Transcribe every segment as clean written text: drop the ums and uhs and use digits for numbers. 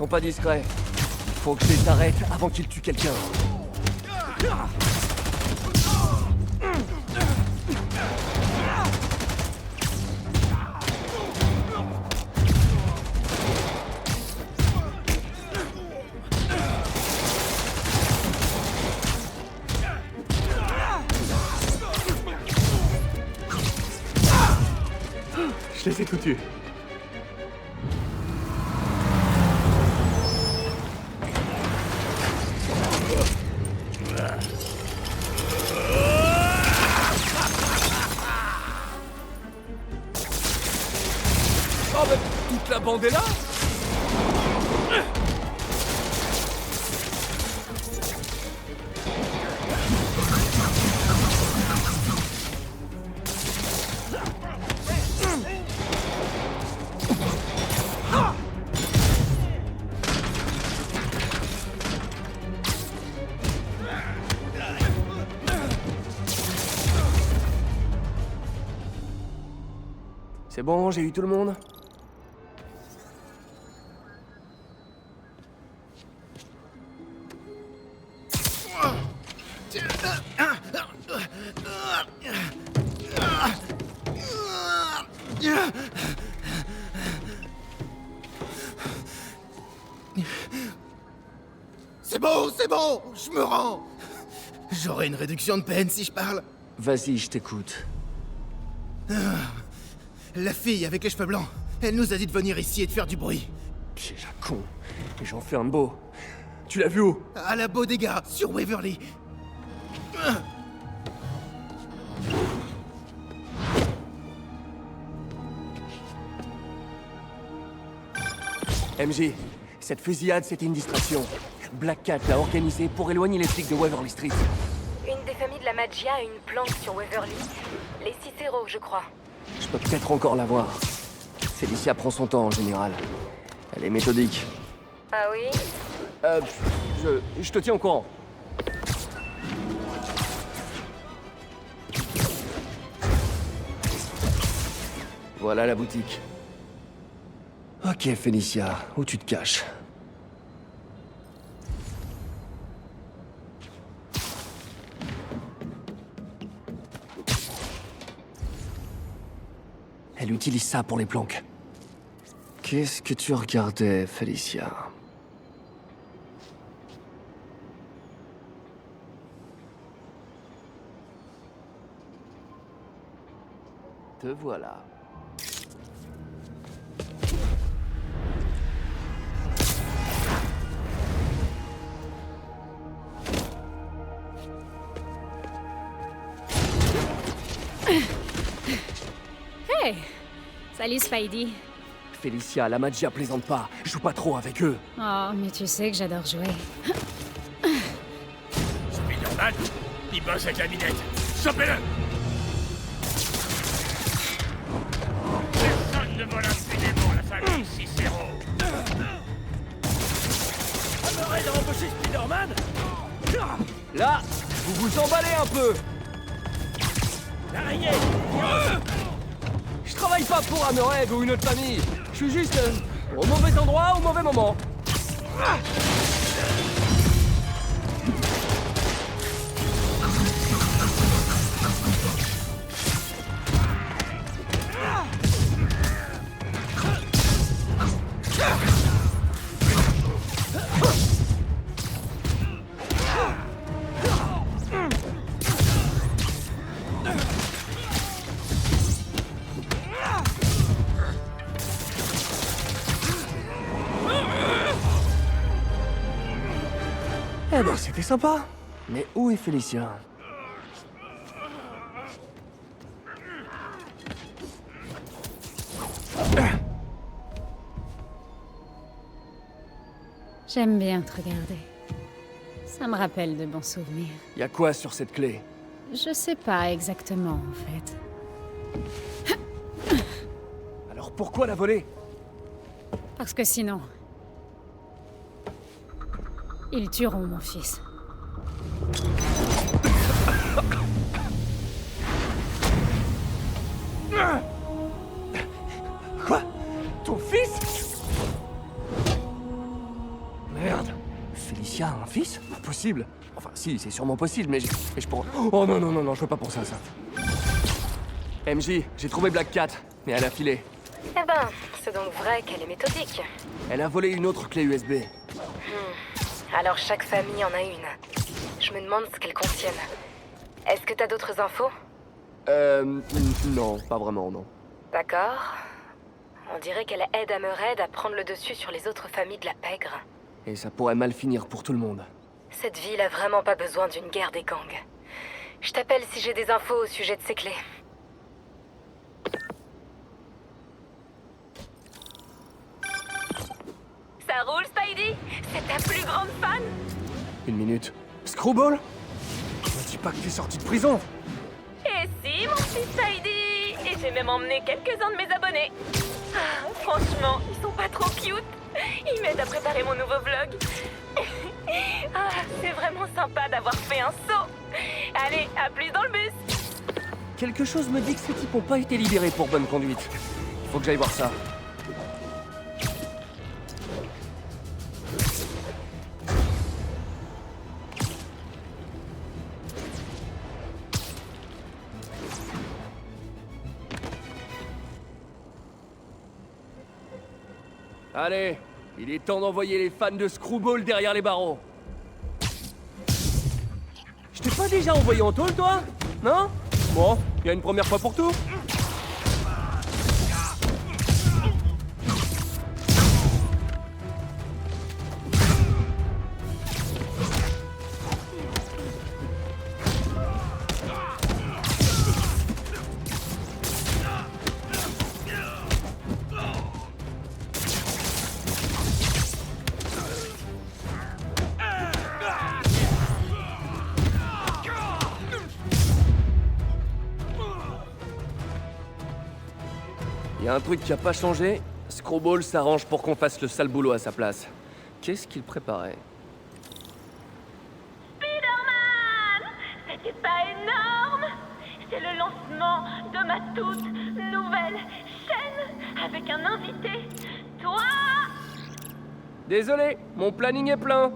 sont pas discrets. Faut que je les arrête avant qu'ils tuent quelqu'un. Je les ai tous tués. Oh bah, toute la bande est là. C'est bon, j'ai eu tout le monde? C'est bon, je me rends. J'aurai une réduction de peine si je parle. Vas-y, je t'écoute. La fille avec les cheveux blancs, elle nous a dit de venir ici et de faire du bruit. Piège à con. Et j'en fais un beau. Tu l'as vu où? À la bodega, sur Waverly. MJ, cette fusillade, c'était une distraction. Black Cat l'a organisée pour éloigner les flics de Waverly Street. Une des familles de la Magia a une planque sur Waverly. Les Cicero, je crois. Je peux peut-être encore la voir. Felicia prend son temps en général. Elle est méthodique. Ah oui? Je te tiens au courant. Voilà la boutique. Ok, Felicia, où tu te caches? Elle utilise ça pour les planques. Qu'est-ce que tu regardais, Felicia? Te voilà. Hey! Salut Spidey. Felicia, la Magia plaisante pas. Joue pas trop avec eux. Oh, mais tu sais que j'adore jouer. Spider-Man, il bosse avec la minette. Chopez-le! Personne ne vole impunément la famille Cicero. On aurait d'embaucher Spider-Man? Là, vous vous emballez un peu. L'araignée! Je travaille pas pour Hammerhead ou une autre famille. Je suis juste au mauvais endroit, au mauvais moment. Eh ben, c'était sympa. Mais où est Felicia? J'aime bien te regarder. Ça me rappelle de bons souvenirs. Y a quoi sur cette clé? Je sais pas exactement, en fait. Alors pourquoi la voler? Parce que sinon... ils tueront mon fils. Quoi? Ton fils? Alicia a un fils? Possible. Enfin, si, c'est sûrement possible, mais je pense... Oh non, non, non, non, je veux pas pour ça. MJ, j'ai trouvé Black Cat, mais elle a filé. Eh ben, c'est donc vrai qu'elle est méthodique. Elle a volé une autre clé USB. Alors chaque famille en a une. Je me demande ce qu'elles contiennent. Est-ce que t'as d'autres infos? Non, pas vraiment, non. D'accord. On dirait qu'elle aide Hammerhead à prendre le dessus sur les autres familles de la pègre. Et ça pourrait mal finir pour tout le monde. Cette ville a vraiment pas besoin d'une guerre des gangs. Je t'appelle si j'ai des infos au sujet de ces clés. Ça roule, Spidey? C'est ta plus grande fan? Une minute. Screwball? Me dis pas que t'es sorti de prison. Et si, mon petit Spidey! Et j'ai même emmené quelques-uns de mes abonnés. Ah, franchement, ils sont pas trop cute. Ils m'aident à préparer mon nouveau vlog. Ah, c'est vraiment sympa d'avoir fait un saut. Allez, à plus dans le bus. Quelque chose me dit que ces types ont pas été libérés pour bonne conduite. Il faut que j'aille voir ça. Allez, il est temps d'envoyer les fans de Screwball derrière les barreaux. Je t'ai pas déjà envoyé en tôle, toi? Non? Bon, il y a une première fois pour tout. Il y a un truc qui a pas changé. Screwball s'arrange pour qu'on fasse le sale boulot à sa place. Qu'est-ce qu'il préparait? Spider-Man! C'était pas énorme? C'est le lancement de ma toute nouvelle chaîne avec un invité. Toi! Désolé, mon planning est plein.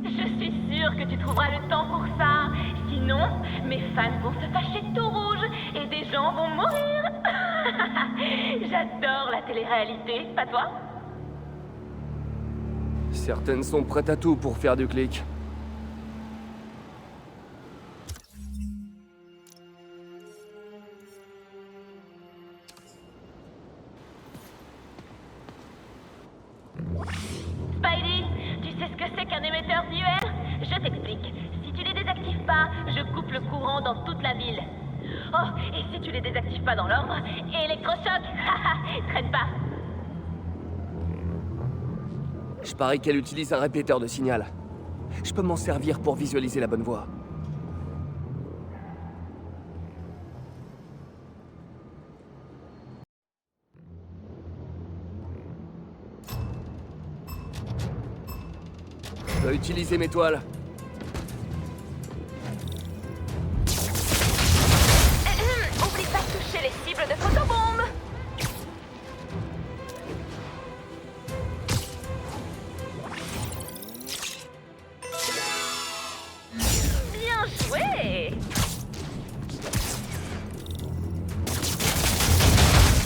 Je suis sûre que tu trouveras le temps pour ça. Sinon, mes fans vont se fâcher tout rouge et des gens vont mourir. J'adore la télé-réalité, pas toi? Certaines sont prêtes à tout pour faire du clic. Spidey, tu sais ce que c'est qu'un émetteur d'IR? Je t'explique. Si tu les désactives pas, je coupe le courant dans toute la ville. Oh, et si tu les désactives pas dans l'ordre, électrochoc. Traîne pas. Je parie qu'elle utilise un répéteur de signal. Je peux m'en servir pour visualiser la bonne voie. Je dois utiliser mes toiles. Oublie pas de toucher les cibles de photobombes. Bien joué.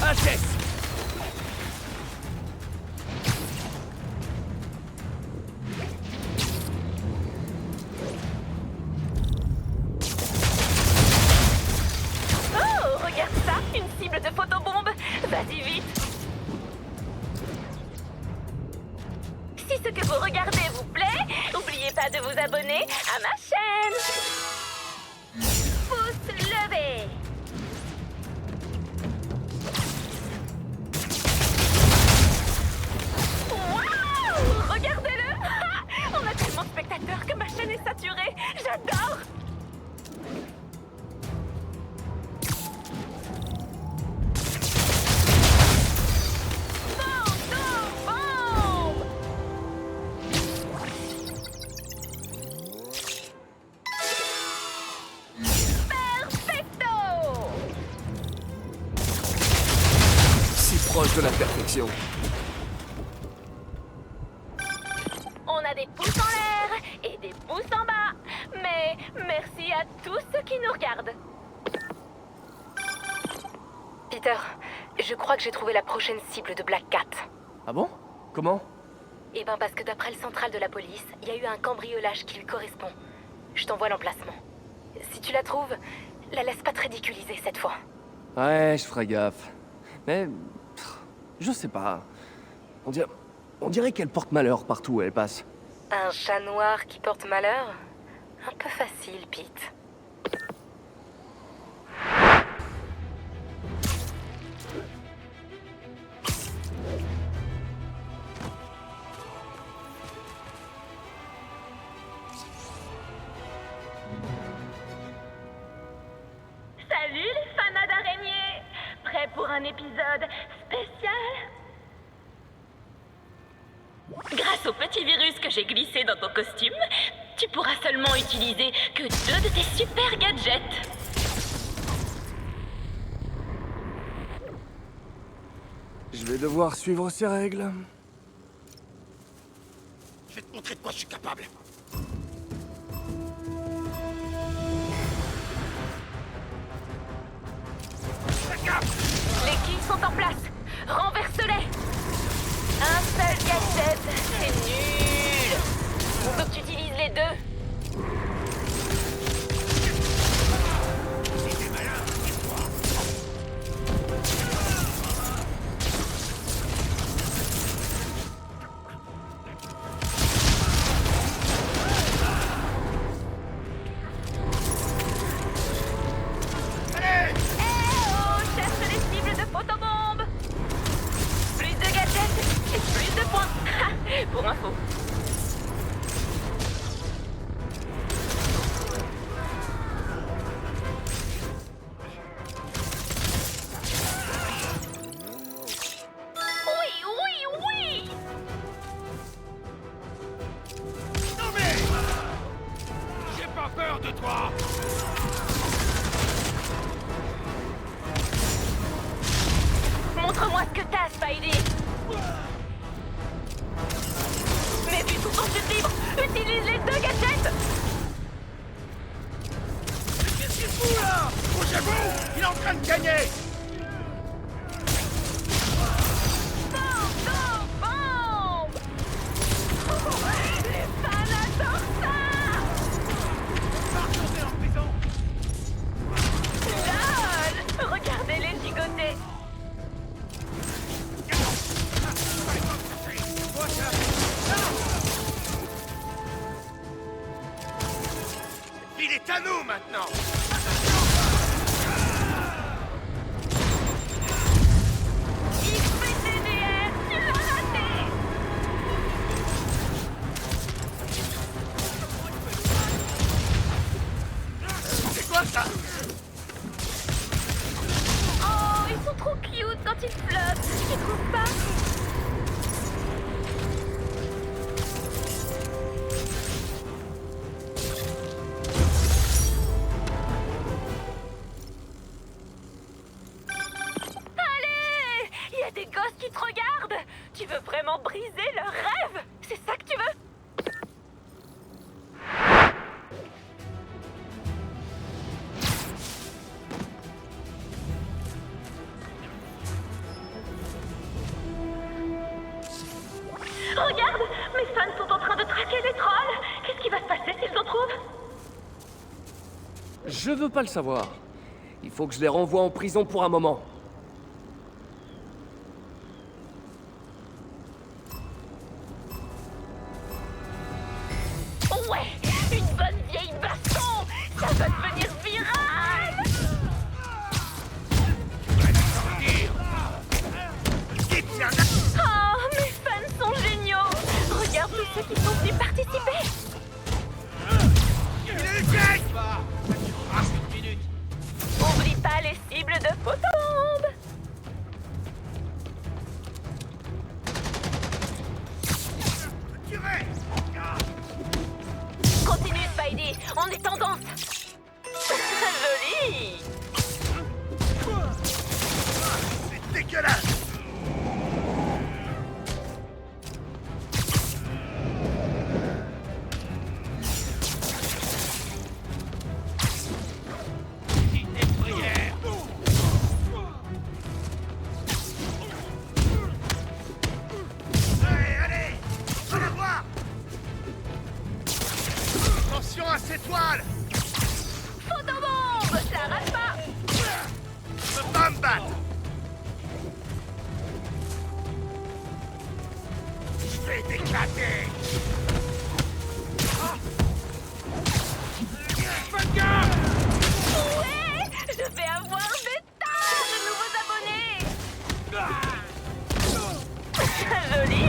HS! Oh, regarde ça, une cible de photobombe. Vas-y vite. Si ce que vous regardez vous plaît, n'oubliez pas de vous abonner à ma chaîne. Pouce levé. Waouh, regardez-le. On a tellement de spectateurs que ma chaîne est saturée. J'adore. Photobombe. Perfecto. Si proche de la perfection. On a des pouces en l'air pouce en bas. Mais merci à tous ceux qui nous regardent. Peter, je crois que j'ai trouvé la prochaine cible de Black Cat. Ah bon? Comment? Eh ben parce que d'après le central de la police, il y a eu un cambriolage qui lui correspond. Je t'envoie l'emplacement. Si tu la trouves, la laisse pas te ridiculiser cette fois. Ouais, je ferai gaffe. Mais... je sais pas. On dirait qu'elle porte malheur partout où elle passe. Un chat noir qui porte malheur? Un peu facile, Pete. Salut les fanas d'araignées! Prêts pour un épisode spécial? Grâce au petit virus que j'ai glissé dans ton costume, tu pourras seulement utiliser que 2 de tes super gadgets. Je vais devoir suivre ces règles. Je vais te montrer de quoi je suis capable. Les quilles sont en place. Renverse-les. Un seul gadget, c'est nul. On veut que tu utilises les 2. Cherche les cibles de photobombes. Plus de gadgets et plus de points. Pour info. Oui, oui, oui. Non mais... j'ai pas peur de toi. Montre-moi ce que t'as, Spidey. Mais vu tout ton chute libre, utilise les 2 gadgets. Qu'est-ce qu'il fout là? Oh j'avoue, il est en train de gagner. Bombe. Les fans adorent ça. Va retourner en prison. Lol. Regardez-les gigoter. Il est à nous maintenant. Il fait DDR. Tu l'as raté. C'est quoi ça? Oh, ils sont trop cute quand ils flottent. Tu trouves pas? Allez! Il y a des gosses qui te regardent! Tu veux vraiment briser leurs rêves? C'est ça que tu veux? Regarde! Mes fans sont en train de traquer les trolls! Qu'est-ce qui va se passer s'ils s'en trouvent? Je veux pas le savoir. Il faut que je les renvoie en prison pour un moment. Ouais! Une bonne vieille baston! Ça va devenir viral! Oh, mes fans sont géniaux! Regarde tous ceux qui sont venus participer! Il est le gang. Oublie pas les cibles de photobombes! Continue, Spidey! On est tendance! Joli! C'est dégueulasse. est éclaté. Faites gaffe! Ouais! Je vais avoir des tas de nouveaux abonnés! Joli!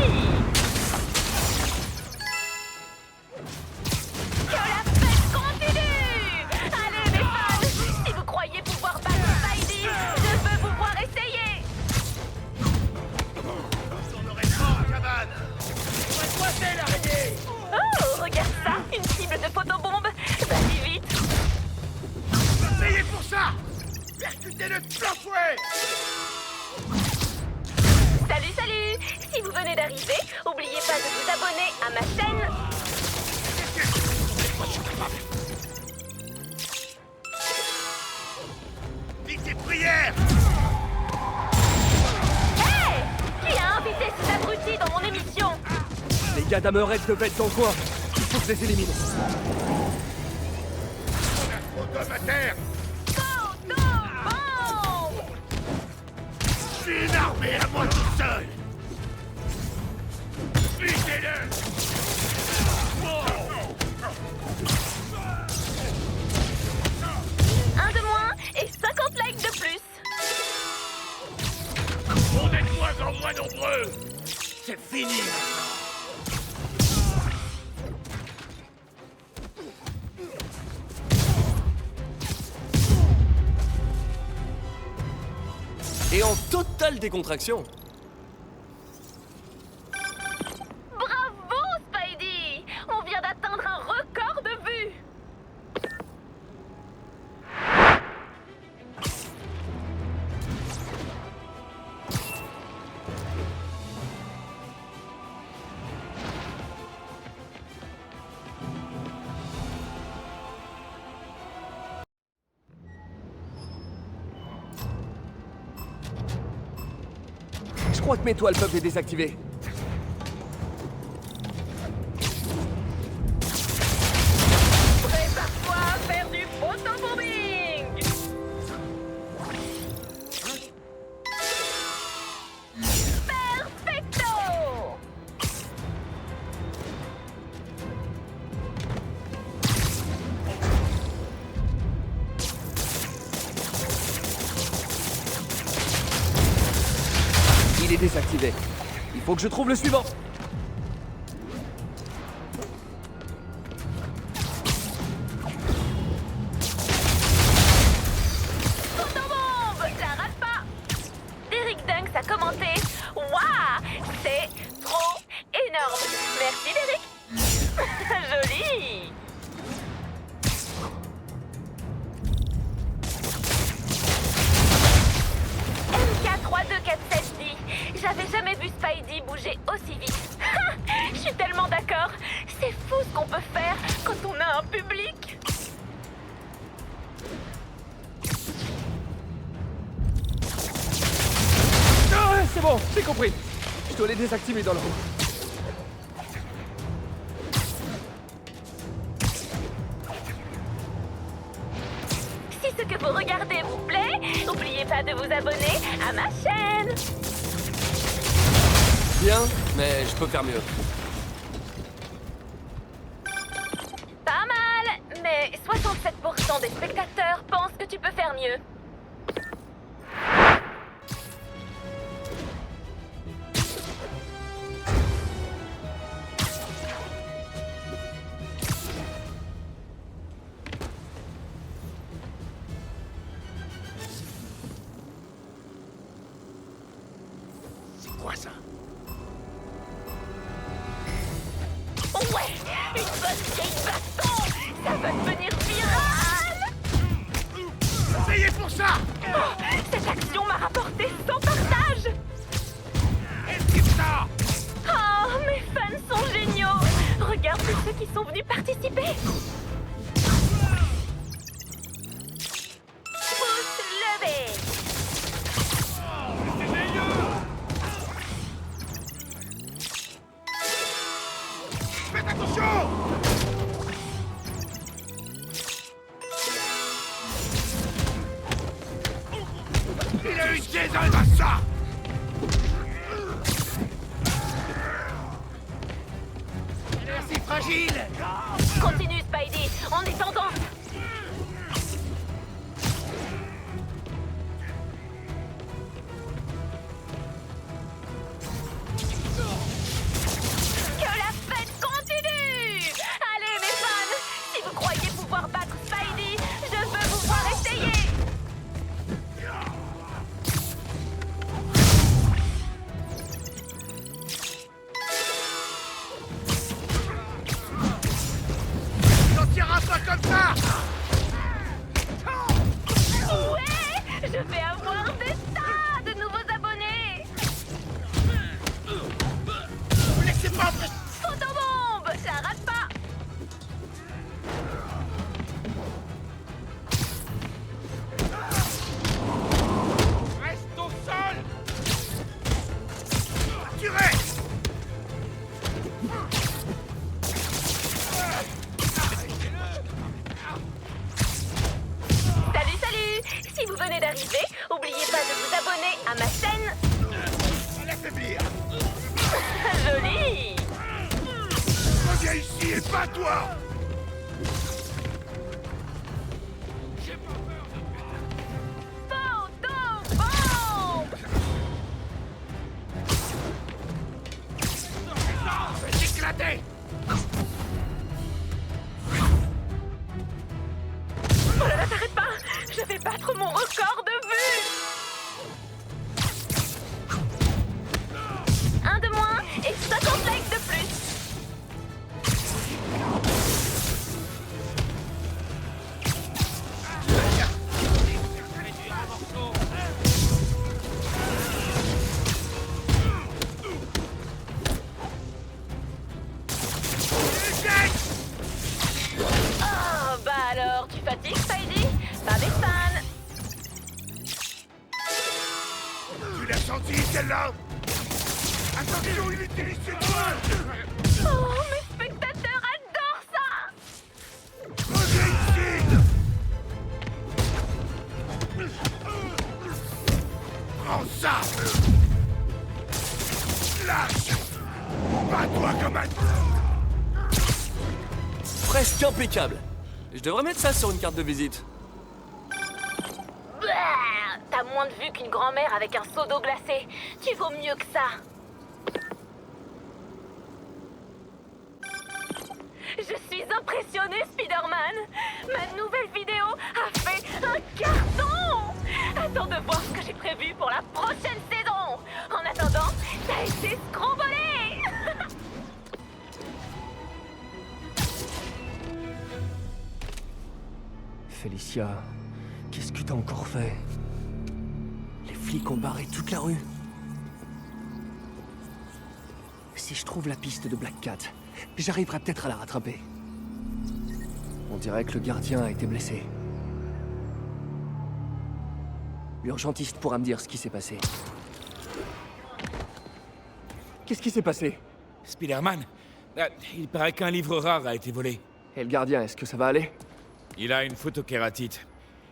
Que la fête continue! Allez mes fans! Si vous croyez pouvoir battre Spidey, je veux vous voir essayer! On aurait mort en cabane. On va coincer l'araignée. Oh, regarde ça! Une cible de photobombe! Vas-y vite! Payez pour ça. Percutez-le de plein fouet. Salut, salut! Si vous venez d'arriver, n'oubliez pas de vous abonner à ma chaîne! Dites des prières. Hey! Qui a invité ces abrutis dans mon émission? Les gars d'Hammerhead devaient être dans le coin. Il faut que je les élimine. On a trop d'hommes à terre. Photobombe! Je suis une armée à moi tout seul. Butez-le. Un de moins et 50 likes de plus! On est de moins en moins nombreux. C'est fini maintenant. Et en totale décontraction. Bravo, Spidey! On vient d'atteindre un record de vues! Je crois que mes toiles peuvent les désactiver. Prépare-toi à faire du photobombing! Perfecto! Il est désactivé. Il faut que je trouve le suivant. Photobombe! La rate pas! Derek Dunks a commenté: Waouh! C'est trop énorme! Merci, Derek! Joli! MK3247 dit: J'avais jamais vu Spidey bouger aussi vite. Je suis tellement d'accord! C'est fou ce qu'on peut faire quand on a un public! Ah ouais, c'est bon, j'ai compris. Je dois les désactiver dans le roue. Si ce que vous regardez vous plaît, n'oubliez pas de vous abonner à ma chaîne. Bien, mais je peux faire mieux. Pas mal, mais 67% des spectateurs pensent que tu peux faire mieux. C'est quoi ça? Ouais, une bonne vieille baston, ça va devenir viral. Payez pour ça. Oh, cette action m'a rapporté 100 partages. Esquive ça. Oh, mes fans sont géniaux. Regarde tous ceux qui sont venus participer. Pouce levé. C'est meilleur. Faites attention. Il a eu Jason dans ça. En étendant. Que la fête continue! Allez mes fans, si vous croyez pouvoir battre Spidey, je veux vous voir essayer! T'en tireras pas comme ça! Ouais! Je vais avoir des tas de nouveaux abonnés! Laissez pas entrer. Photobombe! Ça rate pas! Reste au sol! Tirez! Salut, salut! Si vous venez d'arriver, n'oubliez pas de vous abonner à ma chaîne. L'affaiblir! Joli! Reviens ici et pas toi! J'ai pas peur de Photobombe! Je vais t'éclater! Oh là là, t'arrêtes pas! Je vais battre mon record de vues! Un de moins et 50 likes de plus! Oh, bah alors, tu fatigues, Spidey? Pas des fans! Tu l'as senti, celle-là? Attention, il utilise ses doigts! Oh, mes spectateurs adorent ça! Reviens ici! Prends ça! Lâche! Bats-toi comme un... Presque impeccable. Je devrais mettre ça sur une carte de visite. Bah, t'as moins de vues qu'une grand-mère avec un seau d'eau glacée. Tu vaux mieux que ça. Je suis impressionnée, Spider-Man. Ma nouvelle vidéo a fait un carton. Attends de voir ce que j'ai prévu pour la prochaine saison. En attendant, t'as été scrombolé. Félicia, qu'est-ce que t'as encore fait? Les flics ont barré toute la rue. Si je trouve la piste de Black Cat, j'arriverai peut-être à la rattraper. On dirait que le gardien a été blessé. L'urgentiste pourra me dire ce qui s'est passé. Qu'est-ce qui s'est passé? Spider-Man, il paraît qu'un livre rare a été volé. Et le gardien, est-ce que ça va aller? Il a une photokératite.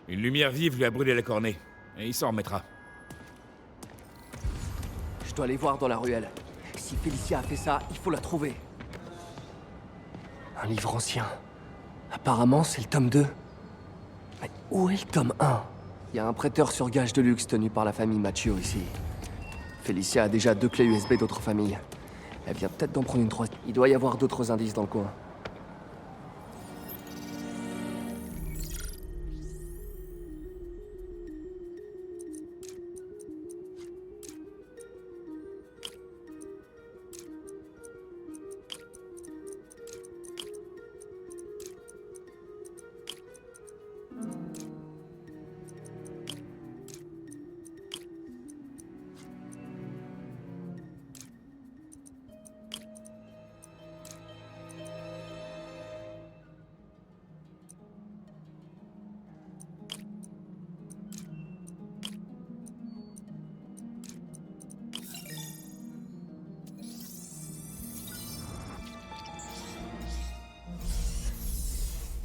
Une lumière vive lui a brûlé la cornée. Et il s'en remettra. Je dois aller voir dans la ruelle. Si Félicia a fait ça, il faut la trouver. Un livre ancien. Apparemment, c'est le tome 2. Mais où est le tome 1? Il y a un prêteur sur gage de luxe tenu par la famille Macchio ici. Félicia a déjà 2 clés USB d'autres familles. Elle vient peut-être d'en prendre une troisième. Il doit y avoir d'autres indices dans le coin.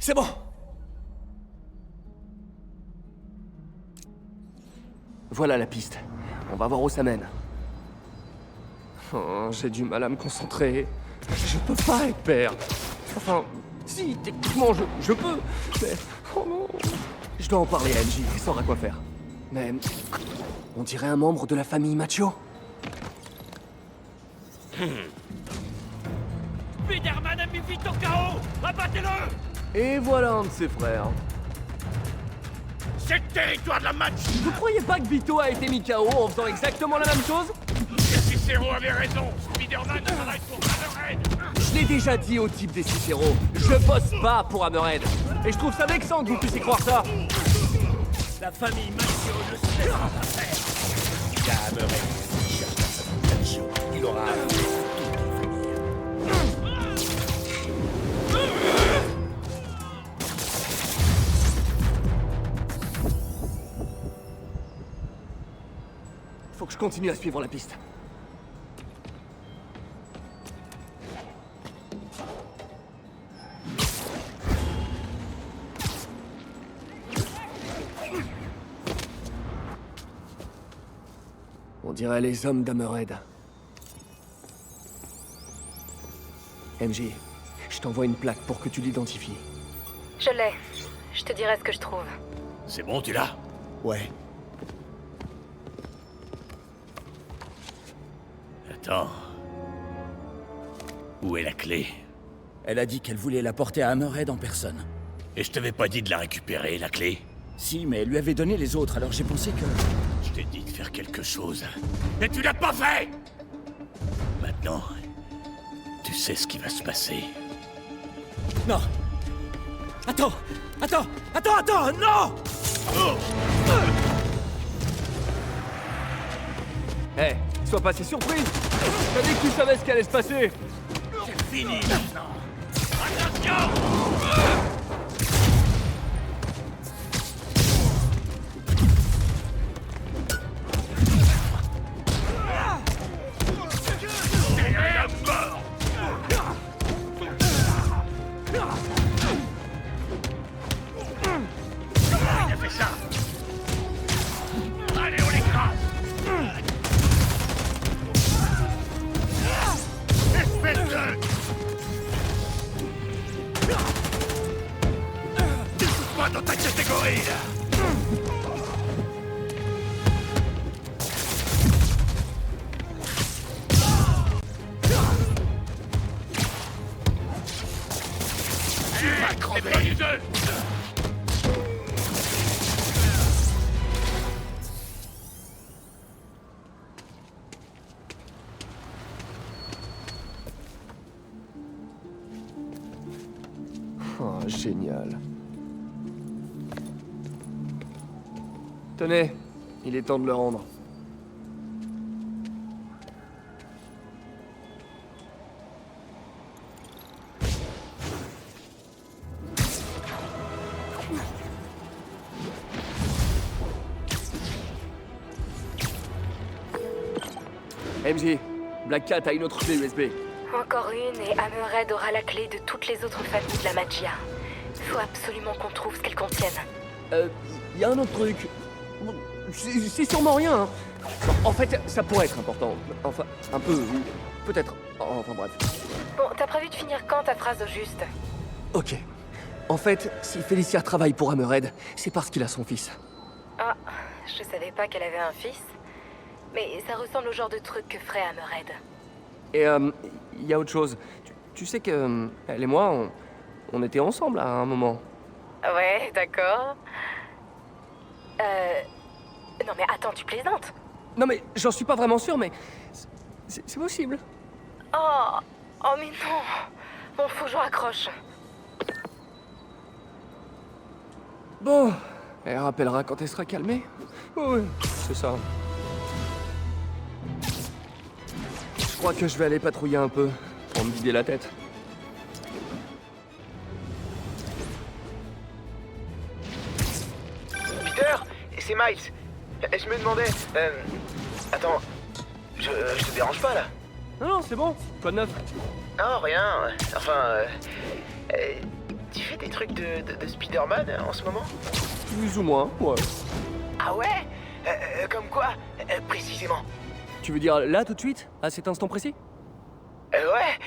C'est bon! Voilà la piste. On va voir où ça mène. Oh, j'ai du mal à me concentrer. Je peux pas être père. Enfin, Si, techniquement, je peux, mais... Oh non. Je dois en parler à MJ, il saura quoi faire. Mais... On dirait un membre de la famille Macho. Spider-Man a mis vite au chaos! Abattez-le! Et voilà un de ses frères. C'est le territoire de la match! Vous croyez pas que Vito a été mis KO en faisant exactement la même chose? Cicero avait raison! Spider-Man travaille pour Hammerhead! Je l'ai déjà dit au type des Cicero, je bosse pas pour Hammerhead. Et je trouve ça vexant que vous puissiez croire ça. La famille Macho ne se laissera pas faire! Il y a Hammerhead qui cherche la famille Macho. Il aura affaire à toute la famille. Faut que je continue à suivre la piste. On dirait les hommes d'Hammerhead. MJ, je t'envoie une plaque pour que tu l'identifies. Je l'ai. Je te dirai ce que je trouve. C'est bon, tu l'as? Ouais. Attends. Où est la clé? Elle a dit qu'elle voulait la porter à Hammerhead en personne. Et je t'avais pas dit de la récupérer, la clé? Si, mais elle lui avait donné les autres, alors j'ai pensé que... Je t'ai dit de faire quelque chose. Et tu l'as pas fait! Maintenant, tu sais ce qui va se passer. Non! Attends! Non! Hé, sois pas si surprise. T'as dit que tu savais ce qui allait se passer. C'est fini maintenant! Attention! T'es à mort! Il a fait ça! Allez, on l'écrase! Espèce de... Pas dans ta catégorie, là! Tu vas crever! Les deux! Oh, génial. Tenez, il est temps de le rendre. MJ, Black Cat a une autre clé USB. Encore une et Hammerhead aura la clé de toutes les autres familles de la Magia. Faut absolument qu'on trouve ce qu'elles contiennent. Y a un autre truc. Bon, c'est sûrement rien, hein. En fait, ça pourrait être important. Enfin, un peu, peut-être. Enfin bref. Bon, t'as prévu de finir quand ta phrase au juste? Ok. En fait, si Felicia travaille pour Hammerhead, c'est parce qu'il a son fils. Ah, je savais pas qu'elle avait un fils. Mais ça ressemble au genre de truc que ferait Hammerhead. Et il y a autre chose. Tu sais que elle et moi, on était ensemble à un moment. Ouais, d'accord. Non mais attends, tu plaisantes? Non mais j'en suis pas vraiment sûr, mais c'est possible. Oh mais non. Bon, faut que je raccroche. Bon, elle rappellera quand elle sera calmée. Oui, c'est ça. Je crois que je vais aller patrouiller un peu, pour me vider la tête. Peter, c'est Miles. Je me demandais... Attends, je te dérange pas, là? Non, c'est bon. Quoi de neuf? Non, rien. Enfin, tu fais des trucs de Spider-Man en ce moment? Plus ou moins, ouais. Ah ouais? Comme quoi, précisément? Tu veux dire là, tout de suite? À cet instant précis? Ouais.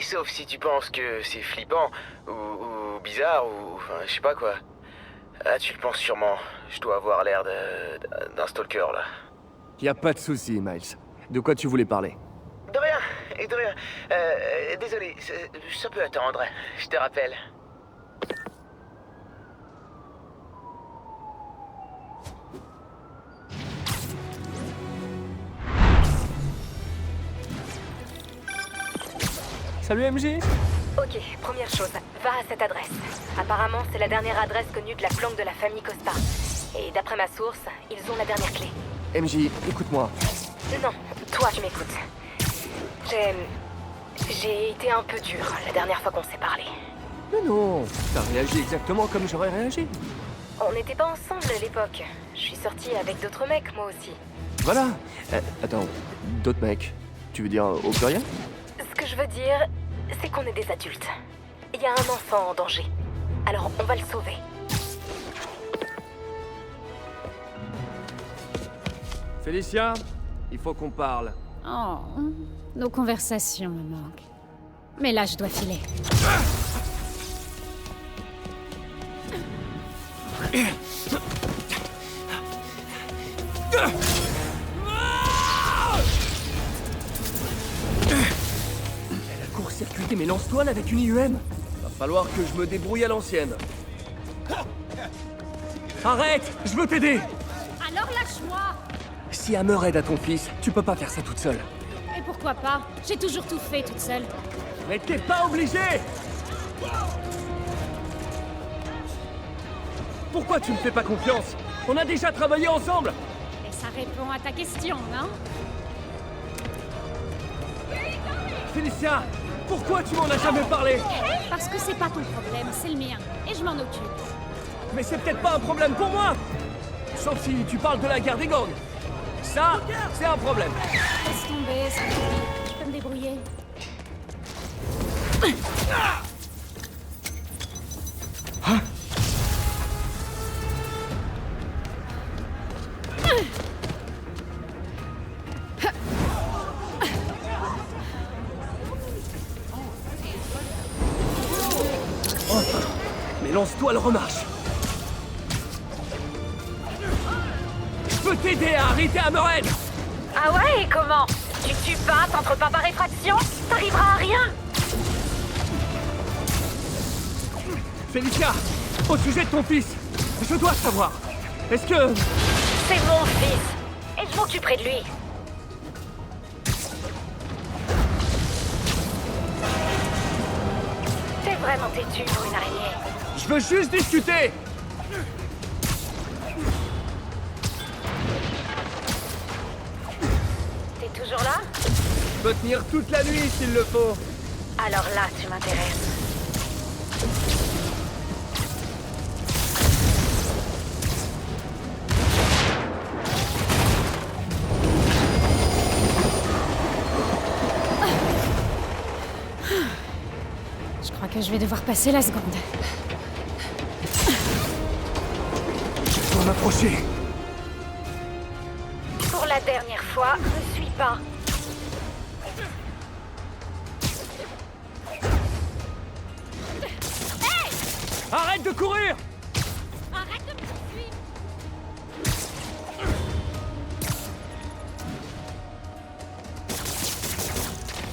sauf si tu penses que c'est flippant, ou bizarre, ou... enfin, je sais pas quoi. Ah, tu le penses sûrement. Je dois avoir l'air d'un stalker, là. Y a pas de souci, Miles. De quoi tu voulais parler? De rien, et de rien. Désolé, ça peut attendre. Je te rappelle. Salut MJ. Ok, première chose, va à cette adresse. Apparemment, c'est la dernière adresse connue de la planque de la famille Costa. Et d'après ma source, ils ont la dernière clé. MJ, écoute-moi. Non, toi tu m'écoutes. J'ai été un peu dur la dernière fois qu'on s'est parlé. Mais non, t'as réagi exactement comme j'aurais réagi. On n'était pas ensemble à l'époque. Je suis sortie avec d'autres mecs, moi aussi. Voilà. Attends, d'autres mecs. Tu veux dire au pluriel? Ce que je veux dire, c'est qu'on est des adultes. Il y a un enfant en danger. Alors on va le sauver. Félicia, il faut qu'on parle. Oh, nos conversations me manquent. Mais là, je dois filer. Elle a court-circuité mes lance-toiles avec une IUM. Va falloir que je me débrouille à l'ancienne. Arrête! Je veux t'aider! Alors lâche-moi! Si Hammer aide à ton fils, tu peux pas faire ça toute seule. Et pourquoi pas? J'ai toujours tout fait toute seule. Mais t'es pas obligé! Pourquoi tu me fais pas confiance? On a déjà travaillé ensemble! Et ça répond à ta question, non? Félicia, pourquoi tu m'en as jamais parlé? Parce que c'est pas ton problème, c'est le mien. Et je m'en occupe. Mais c'est peut-être pas un problème pour moi! Sauf si tu parles de la guerre des gangs. Ça, c'est un problème. Laisse tomber, c'est tout. Je peux me débrouiller. Mais lance-toi, le remarche. Je peux t'aider à arrêter Hammerhead. Ah ouais, et comment? Tu tues pas, t'entres pas par effraction? T'arriveras à rien? Félicia, au sujet de ton fils, je dois savoir. Est-ce que... C'est mon fils. Et je m'occuperai de lui. T'es vraiment têtu pour une araignée. Je veux juste discuter. T'es toujours là? Je peux tenir toute la nuit s'il le faut. Alors là, tu m'intéresses. Je crois que je vais devoir passer la seconde. Je dois m'approcher. Pour la dernière fois, ne suis pas. Arrête de courir! Arrête de me poursuivre!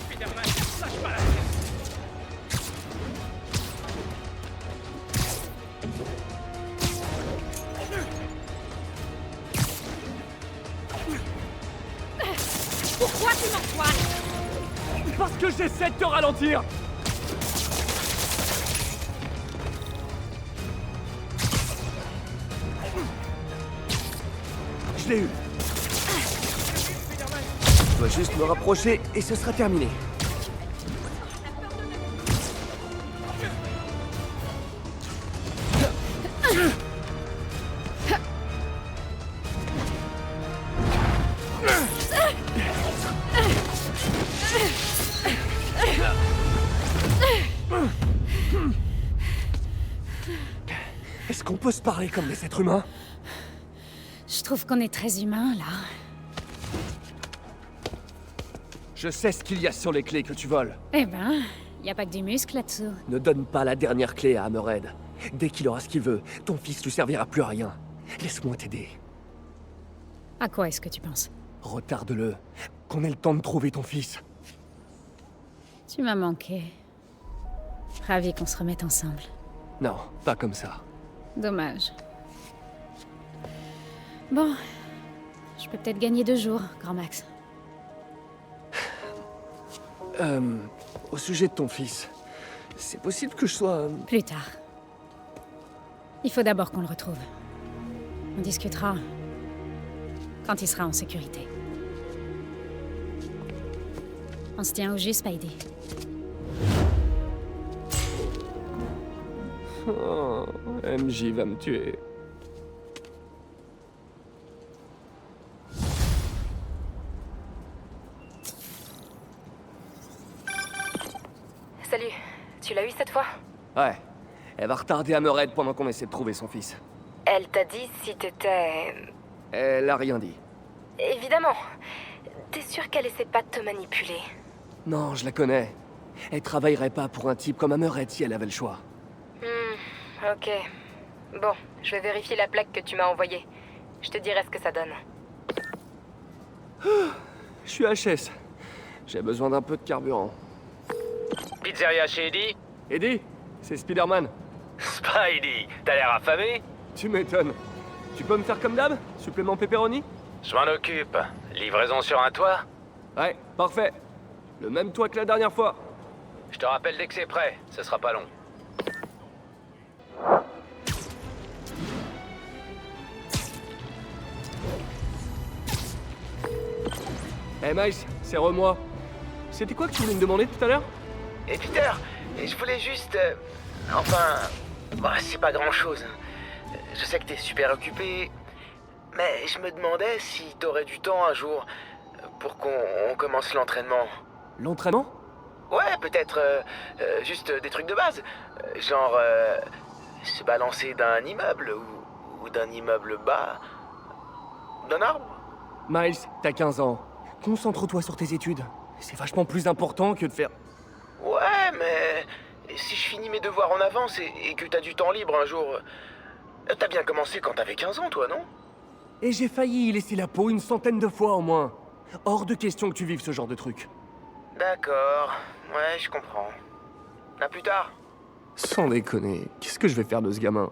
Spider-Man, lâche pas la tête. Pourquoi tu m'entoiles? Parce que j'essaie de te ralentir. Je l'ai eu. Je dois juste me rapprocher et ce sera terminé. Est-ce qu'on peut se parler comme des êtres humains? Je trouve qu'on est très humains, là. Je sais ce qu'il y a sur les clés que tu voles. Eh ben, Y a pas que du muscle là-dessous. Ne donne pas la dernière clé à Hammerhead. Dès qu'il aura ce qu'il veut, ton fils lui servira plus à rien. Laisse-moi t'aider. À quoi est-ce que tu penses? Retarde-le. Qu'on ait le temps de trouver ton fils. Tu m'as manqué. Ravi qu'on se remette ensemble. Non, pas comme ça. Dommage. Bon, je peux peut-être gagner 2 jours, Grand Max. Au sujet de ton fils, c'est possible que je sois... Plus tard. Il faut d'abord qu'on le retrouve. On discutera quand il sera en sécurité. On se tient au jus, Spidey. Oh, MJ va me tuer. Salut, tu l'as eu cette fois? Ouais, elle va retarder Hammerhead pendant qu'on essaie de trouver son fils. Elle t'a dit si t'étais... Elle a rien dit. Évidemment. T'es sûr qu'elle essaie pas de te manipuler? Non, je la connais. Elle travaillerait pas pour un type comme Hammerhead si elle avait le choix. Ok. Bon, je vais vérifier la plaque que tu m'as envoyée. Je te dirai ce que ça donne. Je suis HS. J'ai besoin d'un peu de carburant. Pizzeria chez Eddie? Eddie, c'est Spider-Man. Spidey, t'as l'air affamé? Tu m'étonnes. Tu peux me faire comme d'hab? Supplément pepperoni? Je m'en occupe. Livraison sur un toit? Ouais, parfait. Le même toit que la dernière fois. Je te rappelle dès que c'est prêt, ce sera pas long. Hey Miles, c'est moi. C'était quoi que tu voulais me demander tout à l'heure? Et Peter, je voulais juste... enfin... Bah, c'est pas grand-chose. Je sais que t'es super occupé, mais je me demandais si t'aurais du temps un jour pour qu'on commence l'entraînement. L'entraînement? Ouais, peut-être juste des trucs de base. Genre se balancer d'un immeuble ou d'un immeuble bas. D'un arbre. Miles, t'as 15 ans. Concentre-toi sur tes études. C'est vachement plus important que de faire... Ouais, mais si je finis mes devoirs en avance et que t'as du temps libre un jour... T'as bien commencé quand t'avais 15 ans, toi, non? Et j'ai failli y laisser la peau une centaine de fois au moins. Hors de question que tu vives ce genre de truc. D'accord. Ouais, je comprends. À plus tard. Sans déconner, qu'est-ce que je vais faire de ce gamin?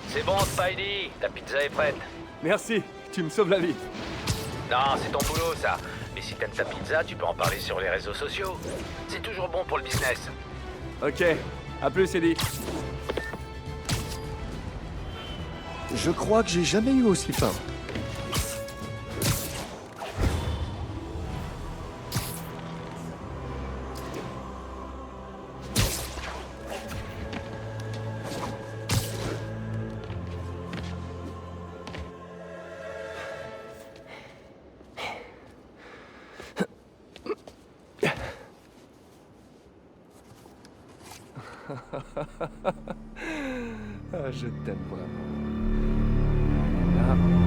C'est bon, Spidey. Ta pizza est prête. Merci, tu me sauves la vie. Non, c'est ton boulot, ça. Mais si t'aimes ta pizza, tu peux en parler sur les réseaux sociaux. C'est toujours bon pour le business. Ok, à plus Eddie. Je crois que j'ai jamais eu aussi faim. Ah, je t'aime vraiment. Ah.